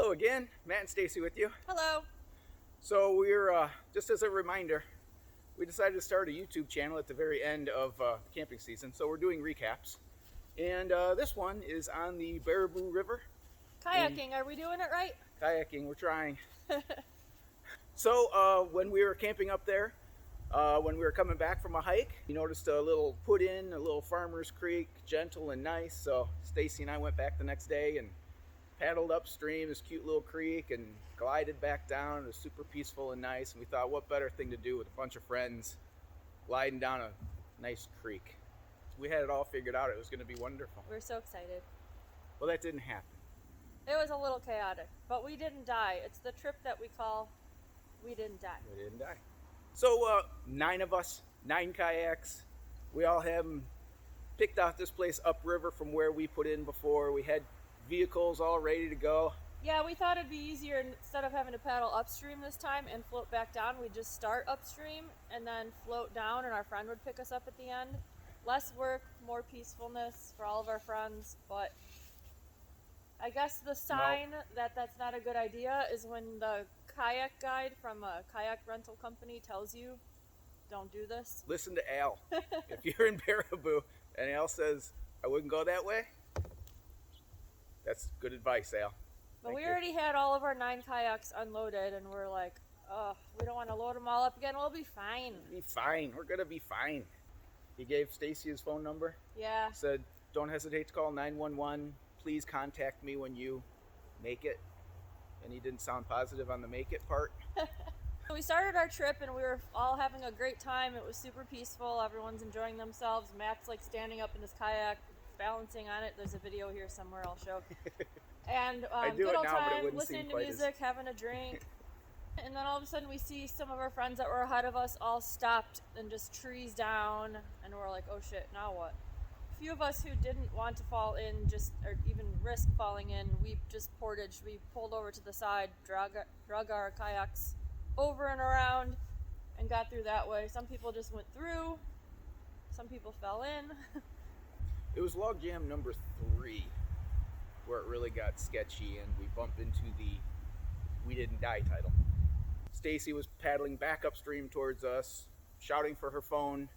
Hello again, Matt and Stacy with you. Hello. So we're, just as a reminder, we decided to start a YouTube channel at the very end of camping season. So we're doing recaps. And this one is on the Baraboo River. Kayaking, are we doing it right? Kayaking, we're trying. So when we were camping up there, when we were coming back from a hike, we noticed a little put-in, a little farmer's creek, gentle and nice. So Stacy and I went back the next day and paddled upstream this cute little creek and glided back down. It was super peaceful and nice, and we thought, what better thing to do with a bunch of friends gliding down a nice creek. We had it all figured out. It was going to be wonderful. We're so excited. Well, that didn't happen. It was a little chaotic, but we didn't die. It's the trip that we call We Didn't Die. We didn't die. So 9 of us, 9 kayaks. We all have them picked out this place upriver from where we put in before. We had vehicles all ready to go. Yeah, we thought it'd be easier instead of having to paddle upstream this time and float back down. We'd just start upstream and then float down, and our friend would pick us up at the end. Less work, more peacefulness for all of our friends, but I guess the sign that that's not a good idea is when the kayak guide from a kayak rental company tells you, don't do this. Listen to Al. If you're in Baraboo and Al says, I wouldn't go that way, that's good advice, Al. But Thank we you. already had all of our 9 kayaks unloaded, and we're like, oh, we don't want to load them all up again. We'll be fine. Be fine. We're gonna be fine. He gave Stacy his phone number. Yeah. Said, don't hesitate to call 911. Please contact me when you make it. And he didn't sound positive on the make it part. So we started our trip, and we were all having a great time. It was super peaceful. Everyone's enjoying themselves. Matt's like standing up in his kayak, balancing on it. There's a video here somewhere I'll show. And I do good it old now, but it time, wouldn't listening seem to quite music, having a drink. And then all of a sudden we see some of our friends that were ahead of us all stopped and just trees down, and we're like, oh shit, now what? A few of us who didn't want to fall in, or even risk falling in, we just portaged. We pulled over to the side, drug our kayaks over and around, and got through that way. Some people just went through, some people fell in. It was log jam number 3 where it really got sketchy, and we bumped into the We Didn't Die title. Stacy was paddling back upstream towards us, shouting for her phone.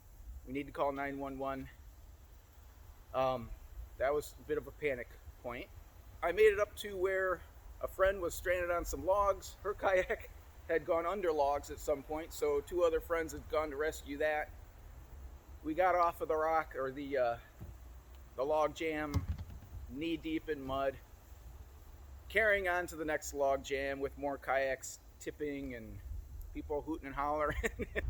We need to call 911. That was a bit of a panic point. I made it up to where a friend was stranded on some logs. Her kayak had gone under logs at some point, so 2 other friends had gone to rescue that. We got off of the rock, or the log jam, knee deep in mud, carrying on to the next log jam with more kayaks tipping and people hooting and hollering.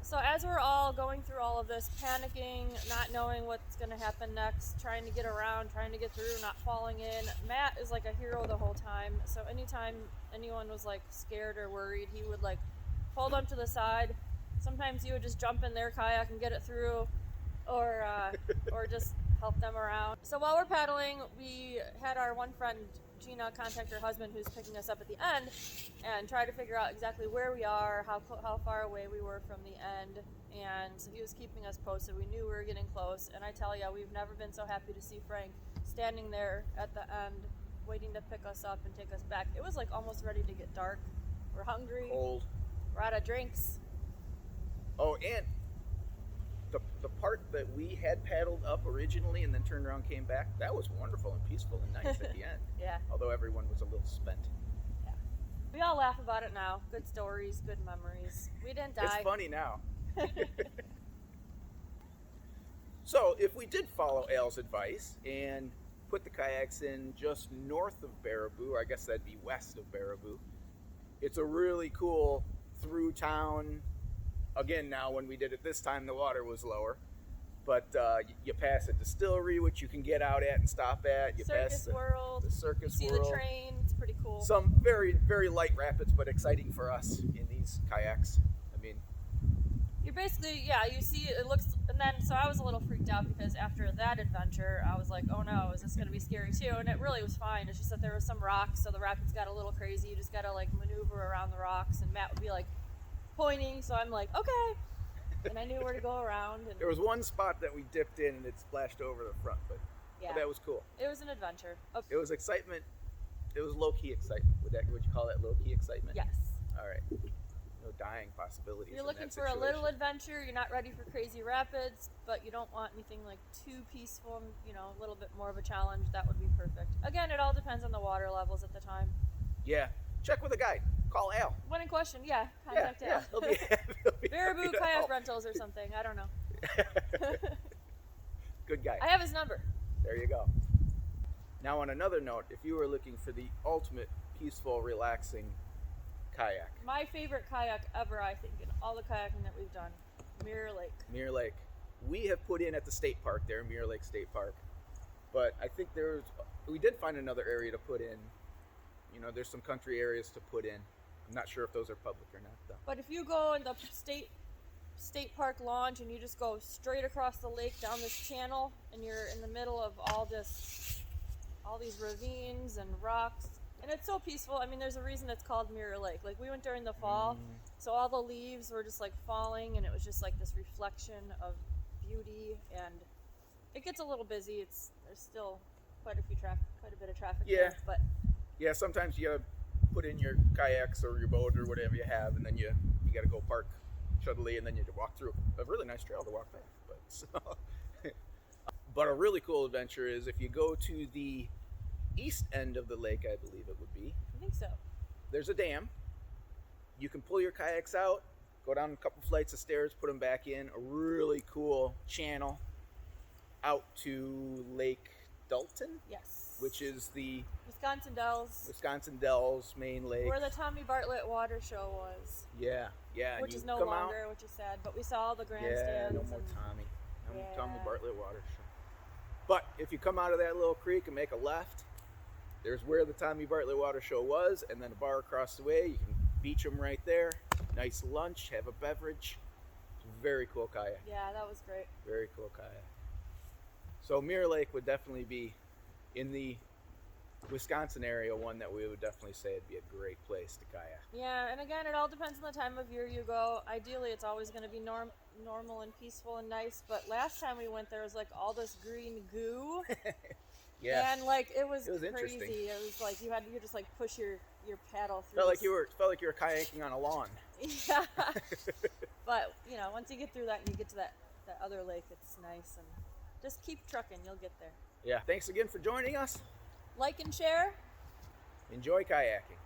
So as we're all going through all of this, panicking, not knowing what's going to happen next, trying to get around, trying to get through, not falling in, Matt is like a hero the whole time. So anytime anyone was like scared or worried, he would like pull them to the side. Sometimes he would just jump in their kayak and get it through, or just help them around. So while we're paddling, we had our one friend, Gina, contact her husband who's picking us up at the end and try to figure out exactly where we are, how far away we were from the end. And so he was keeping us posted. We knew we were getting close, and I tell you, we've never been so happy to see Frank standing there at the end waiting to pick us up and take us back. It was like almost ready to get dark. We're hungry. Cold. We're out of drinks. Oh, and the part that we had paddled up originally and then turned around and came back, that was wonderful and peaceful and nice at the end. Yeah. Although everyone was a little spent. Yeah. We all laugh about it now. Good stories, good memories. We didn't die. It's funny now. So if we did follow Al's advice and put the kayaks in just north of Baraboo, or I guess that'd be west of Baraboo, it's a really cool through town. Again, now when we did it this time, the water was lower, but you pass a distillery, which you can get out at and stop at. You Circus pass World. the circus See world. the train. It's pretty cool. Some very, very light rapids, but exciting for us in these kayaks. I mean, You're basically, yeah, you see it looks, and then, so I was a little freaked out because after that adventure, I was like, oh no, is this going to be scary too? And it really was fine. It's just that there was some rocks, so the rapids got a little crazy. You just got to like maneuver around the rocks, and Matt would be like pointing, so I'm like, okay. And I knew where to go around. And there was one spot that we dipped in and it splashed over the front, but yeah, that was cool. it was an adventure. It was excitement it was low key excitement. Would you call that low key excitement? Yes. All right. No dying possibilities. You're in looking that for a situation. little adventure. You're not ready for crazy rapids, but you don't want anything like too peaceful. A little bit more of a challenge. That would be perfect. Again, it all depends on the water levels at the time. Yeah. Check with a guide. Call Al. When in question, yeah, contact Yeah. Al. He'll be happy Baraboo to kayak help. rentals or something. I don't know. Good guy. I have his number. There you go. Now, on another note, if you were looking for the ultimate peaceful, relaxing kayak, My favorite kayak ever, I think, in all the kayaking that we've done, Mirror Lake. Mirror Lake. We have put in at the state park there, Mirror Lake State Park. But I think we did find another area to put in. There's some country areas to put in. I'm not sure if those are public or not, though. But if you go in the state park launch and you just go straight across the lake down this channel, and you're in the middle of all these ravines and rocks, and it's so peaceful. I mean, there's a reason it's called Mirror Lake. Like, we went during the fall, so all the leaves were just like falling, and it was just like this reflection of beauty. And it gets a little busy. There's still quite a bit of traffic. Yeah. there, but Yeah, sometimes you put in your kayaks or your boat or whatever you have, and then you got to go park shuttly, and then you walk through a really nice trail to walk back. But a really cool adventure is if you go to the east end of the lake, I believe it would be. I think so. There's a dam. You can pull your kayaks out, go down a couple flights of stairs, put them back in. A really cool channel out to Lake Delton, Yes. which is the Wisconsin Dells, Dells main lake. where the Tommy Bartlett Water Show was. Yeah. And Which you is no come longer, out, which is sad. But we saw all the yeah, grandstands. no more and Tommy. No more Yeah. Tommy Bartlett Water Show. But if you come out of that little creek and make a left, there's where the Tommy Bartlett Water Show was, and then a bar across the way. You can beach them right there. Nice lunch, have a beverage. Very cool kayak. Yeah, that was great. Very cool kayak. So Mirror Lake would definitely be in the Wisconsin area, one that we would definitely say it'd be a great place to kayak. Yeah, and again, it all depends on the time of year you go. Ideally, it's always going to be normal and peaceful and nice. But last time we went, there was like all this green goo. Yeah. And like it was crazy. interesting. It was like you just like push your paddle through. Felt like you were kayaking on a lawn. Yeah. But once you get through that and you get to that other lake, it's nice. And just keep trucking, you'll get there. Yeah. Thanks again for joining us. Like and share. Enjoy kayaking.